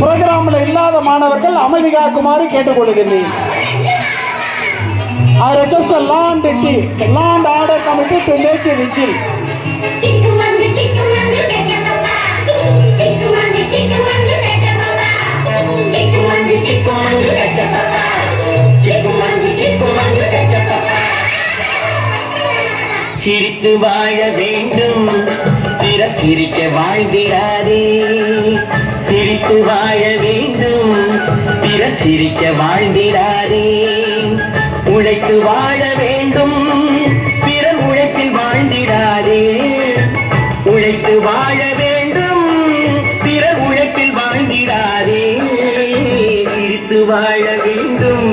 புரோகிராமில் இல்லாத மாணவர்கள் அமைதி காக்குமாறு கேட்டுக்கொள்கிறேன். I request the land order committee to make a vigil. சிரித்து வாழ வேண்டும், பிற சிரிக்க வாழ்ந்திடாதே. சிரித்து வாழ வேண்டும், பிற சிரிக்க வாழ்ந்திடாதே. உழைத்து வாழ வேண்டும், பிற உழைப்பில் வாழ்ந்திடாதே. உழைத்து வாழ வேண்டும், பிற உழைப்பில் வாழ்ந்திடாதே. சிரித்து வாழ வேண்டும்,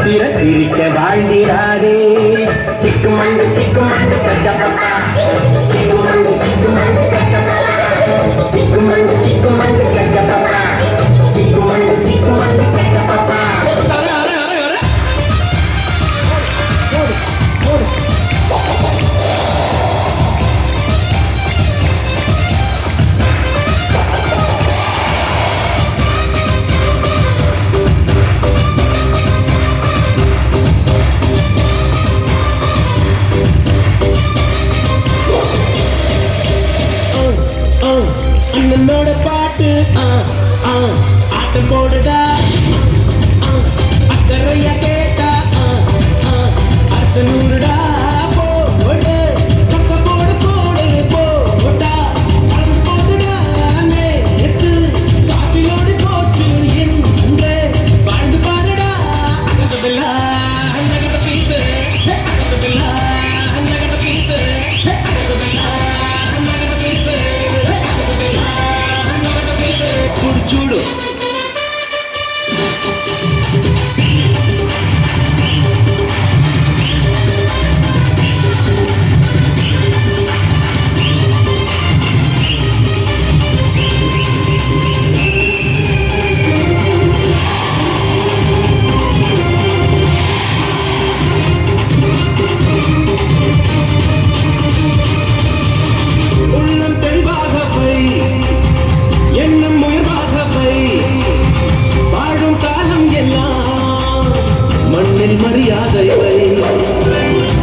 பிற சிரிக்க வாழ்ந்திடாதே. சிக்குமண்டு சிக்குமண்டு கச்சப்பா, சிக்குமண்டு சிக்குமண்டு கச்சப்பா, சிக்குமண்டு சிக்குமண்டு கச்சப்பா, சிக்குமண்டு சிக்குமண்டு கச்சப்பா. அண்ணனோட பாட்டு ஆட்டம் போடுடா, அக்கறைய கேட்டா அர்த்த நூறுடா. போடு சக்க போடு போடு போட்டா பழம் போடுடா. நேற்று காப்பிலோடு போச்சு எங்க வாழ்ந்து பாருடா. அகதபில்லா அங்கட பீசு, அகதபில்லா அங்கட பீசு, அகதபில்லா அங்கட பீசு, చూడు. உள்ளம் தெளிவாக வை, எண்ணம் உயர்வாக வை. வாழும் காலம் எல்லாம் மண்ணில் மரியாதை வை.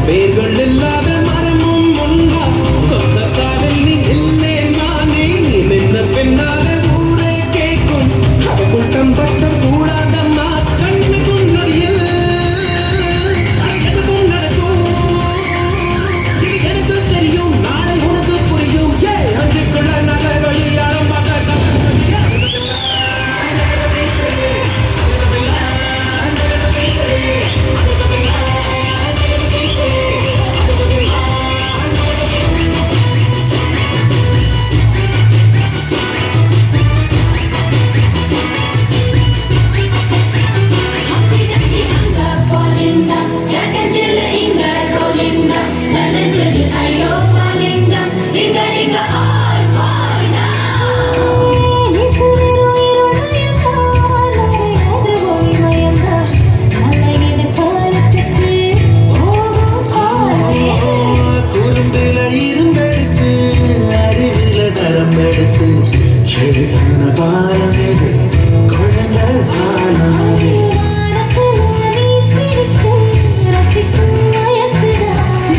வேர்கள் இல்லாத மரமும் ஒன்றா, சொந்த காலில் நீ இல்லை நானே. நின்ன பின்னால ஊரே கேட்கும், கூட்டம் பட்டம் கூடாதம்மா. கண்ணுக்கு நொடியில் எதுவும் நடக்கும், இது எனக்கு தெரியும், நாளை உனக்கு புரியும். அஞ்சுக்குள்ள நகை வழியாரம்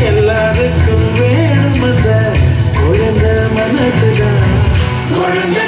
எல்லாருக்கும் வேணும் அந்த குழந்தை மனசுதான். குழந்தை